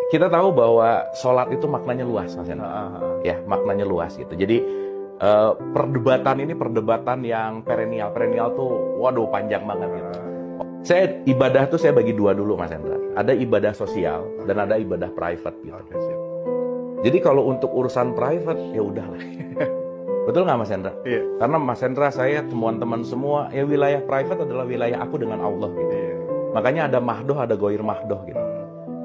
Kita tahu bahwa sholat itu maknanya luas, Mas Hendra. Ya, maknanya luas gitu. Jadi perdebatan ini perdebatan yang perennial. Perennial tuh, waduh, panjang banget gitu. Ibadah tuh saya bagi dua dulu, Mas Hendra. Ada ibadah sosial dan ada ibadah private gitu. Jadi kalau untuk urusan private ya udahlah. Betul nggak, Mas Hendra? Iya. Karena Mas Hendra, saya, teman-teman semua, ya wilayah private adalah wilayah aku dengan Allah gitu. Iya. Makanya ada mahdoh, ada goir mahdoh gitu.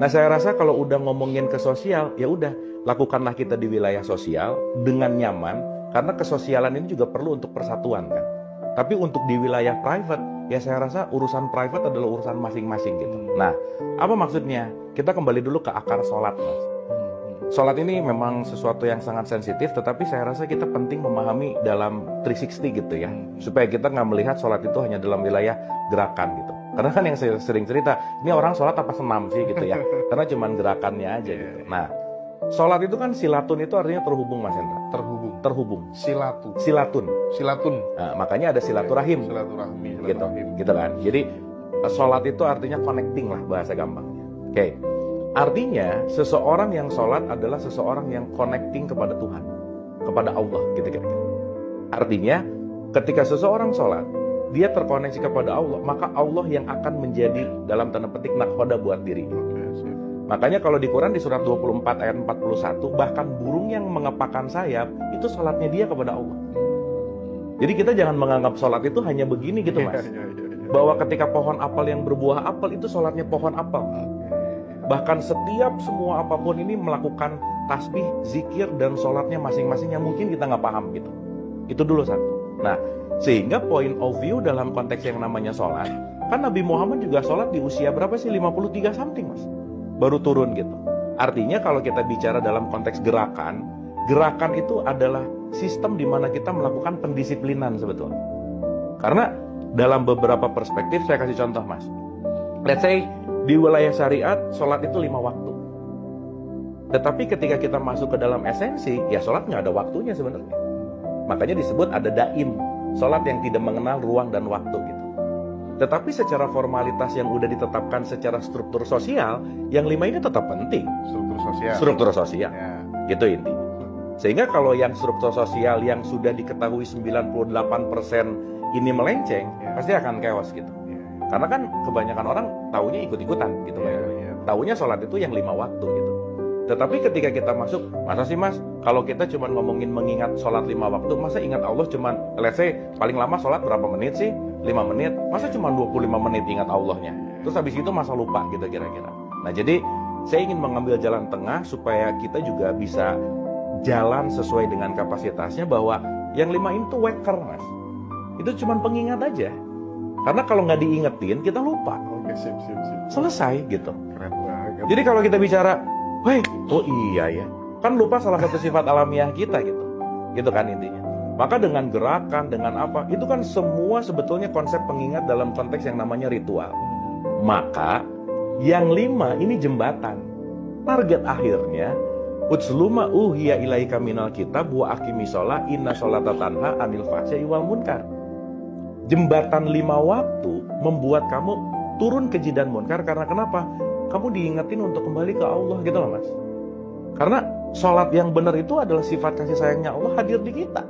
Nah, saya rasa kalau udah ngomongin ke sosial, ya udah, lakukanlah kita di wilayah sosial dengan nyaman, karena kesosialan ini juga perlu untuk persatuan kan. Tapi untuk di wilayah private, ya saya rasa urusan private adalah urusan masing-masing gitu. Nah, apa maksudnya? Kita kembali dulu ke akar sholat, Mas. Sholat ini memang sesuatu yang sangat sensitif, tetapi saya rasa kita penting memahami dalam 360 gitu ya, supaya kita nggak melihat sholat itu hanya dalam wilayah gerakan gitu. Karena kan yang saya sering cerita, ini orang sholat apa senam sih gitu ya, karena cuman gerakannya aja gitu. Nah, sholat itu kan silatun, itu artinya terhubung, Mas Hendra. Terhubung. Silatun. Nah, makanya ada silaturahim. Gitu kan. Jadi sholat itu artinya connecting lah, bahasa gampangnya. Oke. Artinya seseorang yang sholat adalah seseorang yang connecting kepada Tuhan, kepada Allah gitu kira-kira. Artinya ketika seseorang sholat, dia terkoneksi kepada Allah, maka Allah yang akan menjadi dalam tanda petik nakhoda buat dirinya. Makanya kalau di Quran di surat 24 ayat 41, bahkan burung yang mengepakkan sayap itu sholatnya dia kepada Allah. Jadi kita jangan menganggap sholat itu hanya begini gitu, Mas. Bahwa ketika pohon apel yang berbuah apel itu sholatnya pohon apel. Bahkan setiap semua apapun ini melakukan tasbih, zikir, dan sholatnya masing-masing yang mungkin kita nggak paham gitu. Itu dulu satu. Nah, sehingga point of view dalam konteks yang namanya sholat, kan Nabi Muhammad juga sholat di usia berapa sih? 53 something, Mas. Baru turun gitu. Artinya kalau kita bicara dalam konteks gerakan, gerakan itu adalah sistem di mana kita melakukan pendisiplinan sebetulnya. Karena dalam beberapa perspektif, saya kasih contoh, Mas. Let's say, di wilayah syariat, sholat itu 5 waktu. Tetapi ketika kita masuk ke dalam esensi, ya sholat nggak ada waktunya sebenarnya. Makanya disebut ada daim, sholat yang tidak mengenal ruang dan waktu gitu. Tetapi secara formalitas yang udah ditetapkan secara struktur sosial, yang 5 ini tetap penting. Struktur sosial. Ya. Gitu intinya. Sehingga kalau yang struktur sosial yang sudah diketahui 98% ini melenceng, pasti akan chaos gitu. Karena kan kebanyakan orang taunya ikut-ikutan gitu. Taunya sholat itu yang 5 waktu gitu. Tetapi ketika kita masuk, masa sih, Mas, kalau kita cuma ngomongin mengingat sholat 5 waktu, masa ingat Allah cuma, let's say, paling lama sholat berapa menit sih? 5 menit. Masa cuma 25 menit ingat Allahnya? Terus habis itu masa lupa gitu kira-kira. Nah, jadi saya ingin mengambil jalan tengah supaya kita juga bisa jalan sesuai dengan kapasitasnya, bahwa yang 5 itu waker, Mas. Itu cuma pengingat aja. Karena kalau nggak diingetin, kita lupa. Sip. Selesai gitu. Keren banget. Jadi kalau kita bicara, oh iya ya, kan lupa salah satu sifat alamiah kita gitu. Gitu kan intinya. Maka dengan gerakan, dengan apa, itu kan semua sebetulnya konsep pengingat dalam konteks yang namanya ritual. Maka yang 5 ini jembatan. Target akhirnya, utsluma uhiya ilaika minal kitab wa aqimisolah inna sholata tanha anil fahsya'i wal munkar. Jembatan 5 waktu membuat kamu turun keji dan munkar. Karena kenapa? Kamu diingetin untuk kembali ke Allah gitu loh, Mas. Karena sholat yang benar itu adalah sifat kasih sayangnya Allah hadir di kita.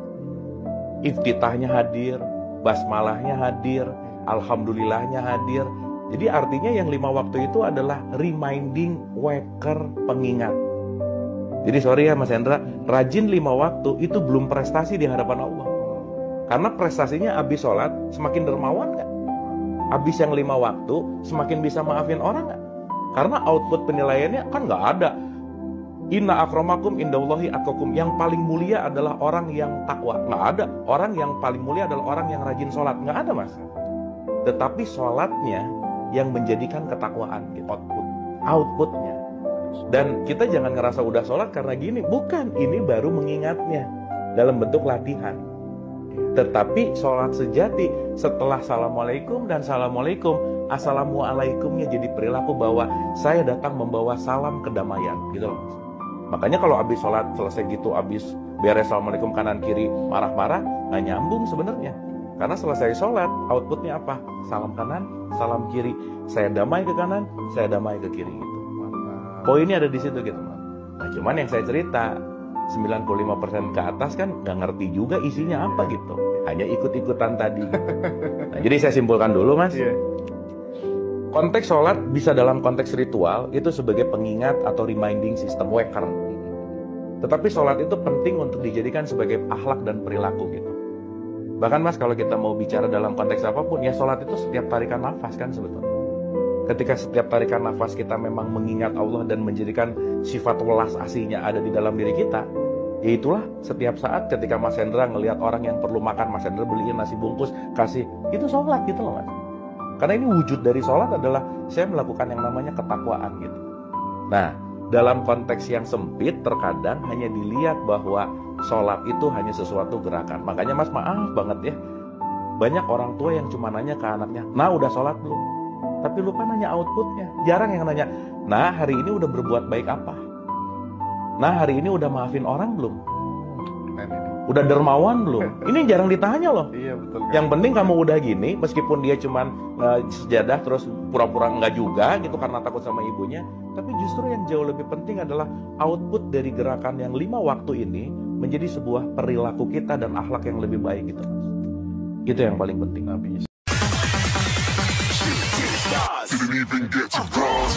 Iftitahnya hadir, basmalahnya hadir, alhamdulillahnya hadir. Jadi artinya yang 5 waktu itu adalah reminding, waker, pengingat. Jadi sorry ya, Mas Hendra, rajin 5 waktu itu belum prestasi di hadapan Allah. Karena prestasinya abis sholat semakin dermawan gak? Abis yang 5 waktu semakin bisa maafin orang gak? Karena output penilaiannya kan gak ada. Inna akramakum indallahi atqakum. Yang paling mulia adalah orang yang takwa. Gak ada. Orang yang paling mulia adalah orang yang rajin sholat. Gak ada, Mas. Tetapi sholatnya yang menjadikan ketakwaan gitu. Outputnya. Dan kita jangan ngerasa udah sholat karena gini. Bukan, ini baru mengingatnya dalam bentuk latihan. Tetapi sholat sejati setelah assalamualaikum dan assalamualaikum, assalamualaikumnya jadi perilaku bahwa saya datang membawa salam kedamaian gitu loh. Makanya kalau habis sholat selesai gitu, habis beres assalamualaikum kanan kiri marah-marah, nggak nyambung sebenarnya. Karena selesai sholat outputnya apa? Salam kanan, salam kiri. Saya damai ke kanan, saya damai ke kiri gitu. Poinnya ada di situ gitu, Mas. Nah, cuman yang saya cerita 95% ke atas kan nggak ngerti juga isinya apa gitu. Hanya ikut-ikutan tadi. Nah, jadi saya simpulkan dulu, Mas. Konteks sholat bisa dalam konteks ritual itu sebagai pengingat atau reminding system waker. Tetapi sholat itu penting untuk dijadikan sebagai akhlak dan perilaku gitu. Bahkan Mas, kalau kita mau bicara dalam konteks apapun, ya sholat itu setiap tarikan nafas kan sebetulnya. Ketika setiap tarikan nafas kita memang mengingat Allah dan menjadikan sifat welas asihnya ada di dalam diri kita, ya itulah setiap saat ketika Mas Hendra ngelihat orang yang perlu makan, Mas Hendra beliin nasi bungkus, kasih, itu sholat gitu loh Mas. Karena ini wujud dari sholat adalah saya melakukan yang namanya ketakwaan gitu. Nah, dalam konteks yang sempit terkadang hanya dilihat bahwa sholat itu hanya sesuatu gerakan. Makanya Mas, maaf banget ya, banyak orang tua yang cuma nanya ke anaknya, nah udah sholat belum? Tapi lupa nanya outputnya. Jarang yang nanya, nah hari ini udah berbuat baik apa? Nah hari ini udah maafin orang belum? Udah dermawan belum? Ini jarang ditanya loh. Iya, betul, kan? Yang penting kamu udah gini, meskipun dia cuman sejadah terus pura-pura enggak juga gitu karena takut sama ibunya. Tapi justru yang jauh lebih penting adalah output dari gerakan yang 5 waktu ini menjadi sebuah perilaku kita dan akhlak yang lebih baik gitu. Itu yang paling penting. Nabi. Didn't even get to cross.